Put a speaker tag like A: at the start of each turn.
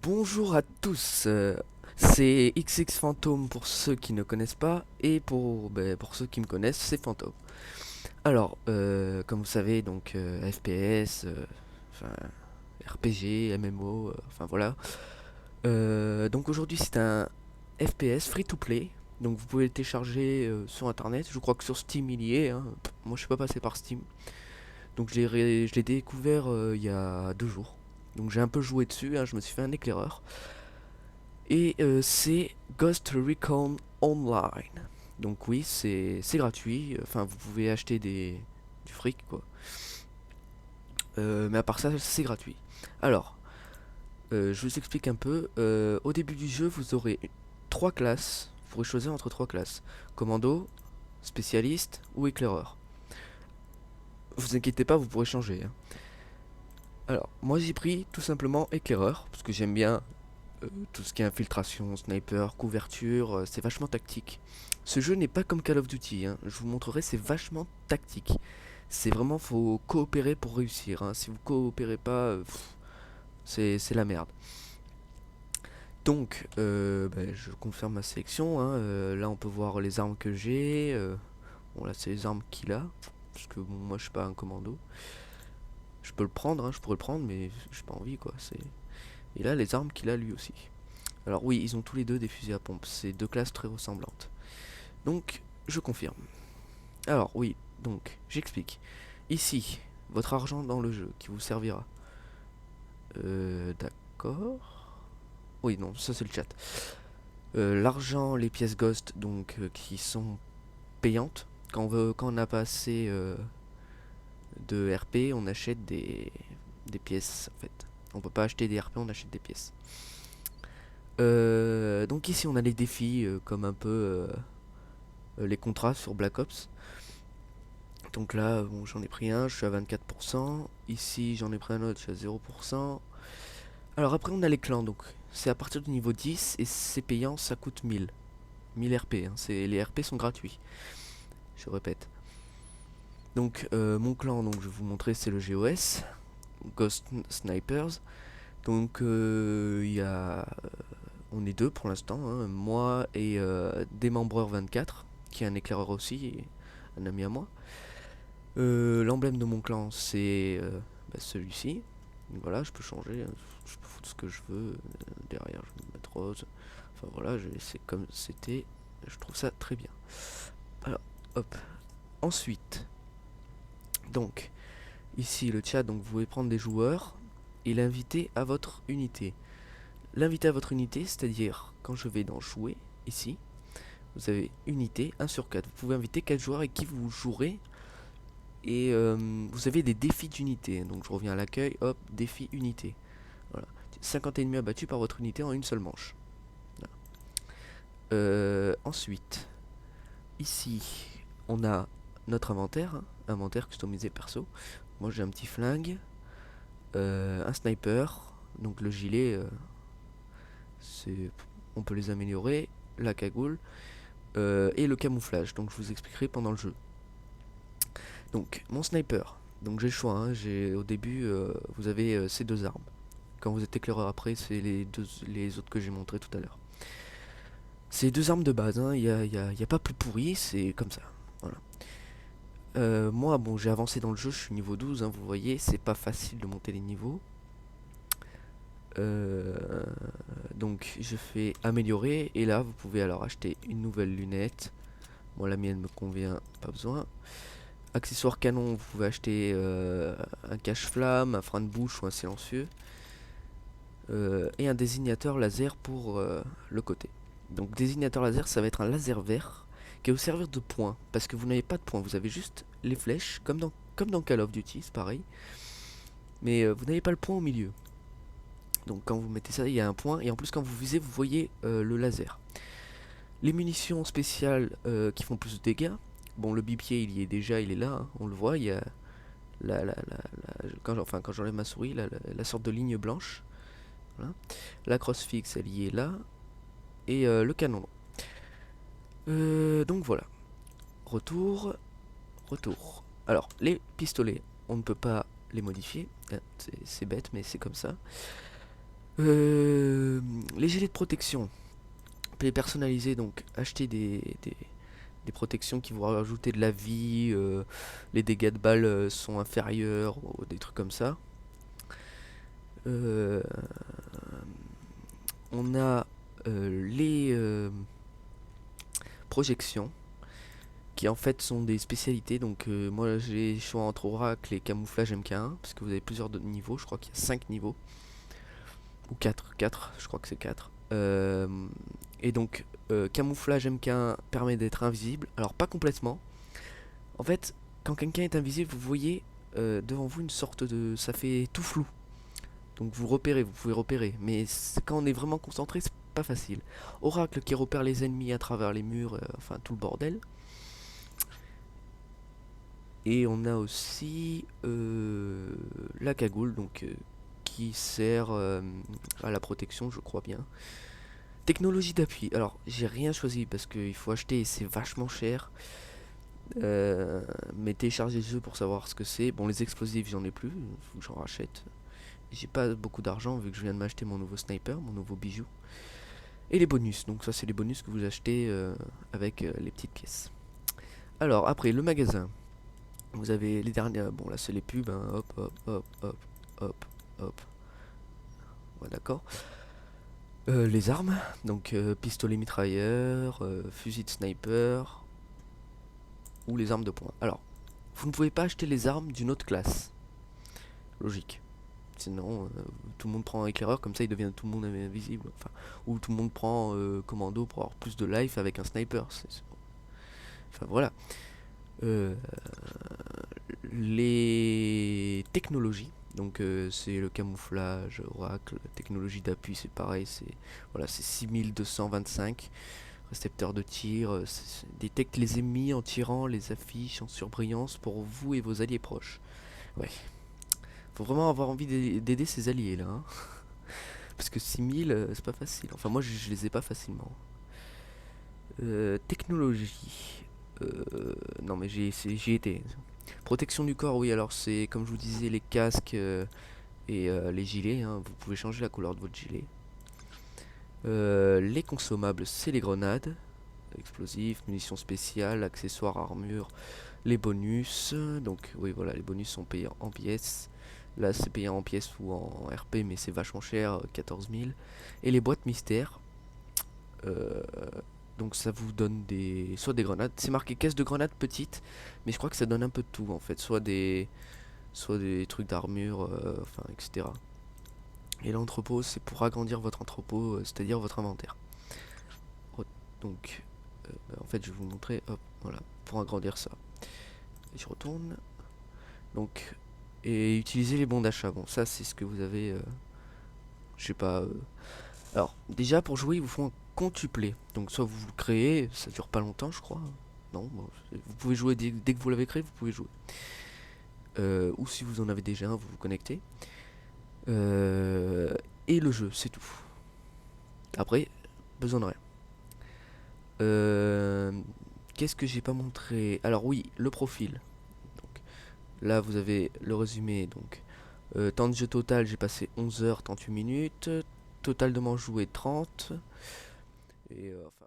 A: Bonjour à tous, c'est XX Fantôme pour ceux qui ne connaissent pas, et pour ceux qui me connaissent, c'est Fantôme. Alors, comme vous savez, donc FPS, enfin RPG, MMO, enfin voilà. Donc aujourd'hui c'est un FPS free to play, donc vous pouvez le télécharger sur internet. Je crois que sur Steam il y est, hein. Moi je suis pas passé par Steam, donc je l'ai découvert il y a 2 jours. Donc j'ai un peu joué dessus, hein, je me suis fait un éclaireur. Et c'est Ghost Recon Online. Donc oui, c'est gratuit. Enfin, vous pouvez acheter du fric, quoi. Mais à part ça, c'est gratuit. Alors, je vous explique un peu. Au début du jeu, vous aurez 3 classes. Vous pourrez choisir entre 3 classes. Commando, spécialiste ou éclaireur. Vous inquiétez pas, vous pourrez changer, hein. Alors, moi j'ai pris tout simplement éclaireur, parce que j'aime bien tout ce qui est infiltration, sniper, couverture, c'est vachement tactique. Ce jeu n'est pas comme Call of Duty, hein. Je vous montrerai, c'est vachement tactique. C'est vraiment, faut coopérer pour réussir, hein. Si vous coopérez pas, c'est la merde. Donc, je confirme ma sélection, hein. Là, on peut voir les armes que j'ai. Bon, là, c'est les armes qu'il a. Parce que bon, moi, je suis pas un commando. Je peux le prendre, hein, je pourrais le prendre, mais j'ai pas envie, quoi. Et là, les armes qu'il a lui aussi. Alors oui, ils ont tous les deux des fusils à pompe. C'est 2 classes très ressemblantes. Donc, je confirme. Alors oui, donc, j'explique. Ici, votre argent dans le jeu qui vous servira. D'accord. Oui, non, ça c'est le chat. L'argent, les pièces Ghost, donc, qui sont payantes. Quand on n'a pas assez de RP, on achète des pièces, en fait. On peut pas acheter des RP, on achète des pièces. Donc ici, on a les défis, comme un peu les contrats sur Black Ops. Donc là, bon, j'en ai pris un, je suis à 24%. Ici, j'en ai pris un autre, je suis à 0%. Alors après, on a les clans, donc c'est à partir du niveau 10 et c'est payant, ça coûte 1000. 1000 RP, hein, les RP sont gratuits. Je répète. Donc mon clan, donc je vais vous montrer, c'est le GOS, Ghost Snipers. Donc on est deux pour l'instant, hein, moi et Démembreur 24, qui est un éclaireur aussi, et un ami à moi. L'emblème de mon clan, c'est celui-ci. Voilà, je peux changer, hein, je peux foutre ce que je veux. Derrière, je vais mettre rose. Enfin voilà, je vais laisser comme c'était. Je trouve ça très bien. Alors, hop. Ensuite, donc, ici le chat, donc vous pouvez prendre des joueurs et l'inviter à votre unité. L'inviter à votre unité, c'est-à-dire quand je vais dans jouer, ici, vous avez unité 1/4. Vous pouvez inviter 4 joueurs avec qui vous jouerez. Et vous avez des défis d'unité. Donc je reviens à l'accueil, hop, défi unité. Voilà. 50 ennemis abattus par votre unité en une seule manche. Voilà. Ensuite, ici, on a notre inventaire, hein, inventaire customisé perso. Moi j'ai un petit flingue, un sniper, donc le gilet, on peut les améliorer, la cagoule, et le camouflage. Donc je vous expliquerai pendant le jeu. Donc, mon sniper. Donc j'ai le choix, hein. Au début, vous avez ces 2 armes. Quand vous êtes éclaireur après, c'est les autres que j'ai montré tout à l'heure. C'est 2 armes de base, hein. Y a pas plus pourri, c'est comme ça. Voilà. Moi, bon, j'ai avancé dans le jeu, je suis niveau 12, hein, vous voyez, c'est pas facile de monter les niveaux. Donc je fais améliorer, et là, vous pouvez alors acheter une nouvelle lunette. Moi, la mienne me convient, pas besoin. Accessoire canon, vous pouvez acheter un cache-flamme, un frein de bouche ou un silencieux. Et un désignateur laser pour le côté. Donc désignateur laser, ça va être un laser vert qui va vous servir de point. Parce que vous n'avez pas de point, vous avez juste les flèches, comme dans Call of Duty, c'est pareil. Mais vous n'avez pas le point au milieu. Donc quand vous mettez ça, il y a un point. Et en plus quand vous visez, vous voyez le laser. Les munitions spéciales qui font plus de dégâts. Bon, le bipied, il y est déjà, il est là, hein, on le voit, il y a quand j'enlève ma souris, la sorte de ligne blanche. Voilà. La crosse fixe, elle y est là. Et le canon. Donc voilà. Retour. Retour. Alors, les pistolets, on ne peut pas les modifier. C'est bête, mais c'est comme ça. Les gilets de protection, on peut les personnaliser, donc acheter des protections qui vont rajouter de la vie, les dégâts de balles sont inférieurs, ou des trucs comme ça. Euh, on a les projections, qui en fait sont des spécialités. Donc moi j'ai le choix entre Oracle et Camouflage MK1, parce que vous avez plusieurs niveaux, je crois qu'il y a 5 niveaux, ou 4 je crois que c'est 4. Et donc Camouflage MK1 permet d'être invisible, alors pas complètement. En fait, quand quelqu'un est invisible, vous voyez devant vous une sorte de... ça fait tout flou. Donc vous repérez, vous pouvez repérer, mais quand on est vraiment concentré, c'est pas facile. Oracle qui repère les ennemis à travers les murs, enfin tout le bordel. Et on a aussi la cagoule, donc qui sert à la protection, je crois bien. Technologie d'appui. Alors, j'ai rien choisi parce qu'il faut acheter et c'est vachement cher. Mais télécharger le jeu pour savoir ce que c'est. Bon, les explosifs, j'en ai plus, faut que j'en rachète. J'ai pas beaucoup d'argent vu que je viens de m'acheter mon nouveau sniper, mon nouveau bijou. Et les bonus, donc ça c'est les bonus que vous achetez avec les petites pièces. Alors, après, le magasin. Vous avez les dernières, bon là c'est les pubs, hein. Hop, hop, hop, hop, hop, hop. Ouais, d'accord. Les armes, donc pistolet mitrailleur, fusil de sniper, ou les armes de poing. Alors, vous ne pouvez pas acheter les armes d'une autre classe. Logique. Sinon, tout le monde prend un éclaireur, comme ça il devient tout le monde invisible. Enfin, ou tout le monde prend commando pour avoir plus de life avec un sniper. Enfin voilà. Euh, les technologies, donc c'est le camouflage, oracle, technologie d'appui, c'est pareil, c'est voilà, c'est 6225 récepteur de tir, détecte les ennemis en tirant les affiches en surbrillance pour vous et vos alliés proches. Ouais, faut vraiment avoir envie d'aider ses alliés là, hein. Parce que 6000 c'est pas facile, enfin moi je les ai pas facilement. Technologie, non mais j'y étais. Protection du corps, oui, alors c'est comme je vous disais, les casques et les gilets, hein, vous pouvez changer la couleur de votre gilet. Les consommables, c'est les grenades, explosifs, munitions spéciales, accessoires, armure, les bonus. Donc, oui, voilà, les bonus sont payés en pièces. Là, c'est payé en pièces ou en RP, mais c'est vachement cher, 14 000. Et les boîtes mystères. euh, donc ça vous donne soit des grenades, c'est marqué caisse de grenades petite, mais je crois que ça donne un peu de tout en fait, soit des trucs d'armure, enfin etc. Et l'entrepôt c'est pour agrandir votre entrepôt, c'est-à-dire votre inventaire. Donc en fait je vais vous montrer, hop, voilà, pour agrandir ça. Et je retourne. Donc, et utiliser les bons d'achat, bon ça c'est ce que vous avez, je sais pas. Alors déjà pour jouer il vous faut un quintuplé, donc soit vous le créez, ça dure pas longtemps je crois. Non, bon, vous pouvez jouer dès que vous l'avez créé, vous pouvez jouer. Ou si vous en avez déjà un, vous vous connectez. Euh, et le jeu, c'est tout. Après, besoin de rien. Euh, Qu'est-ce que j'ai pas montré? Alors oui, le profil. Donc, là, vous avez le résumé. Donc, temps de jeu total, j'ai passé 11 h 38 minutes. Total de manches jouées 30. Et enfin,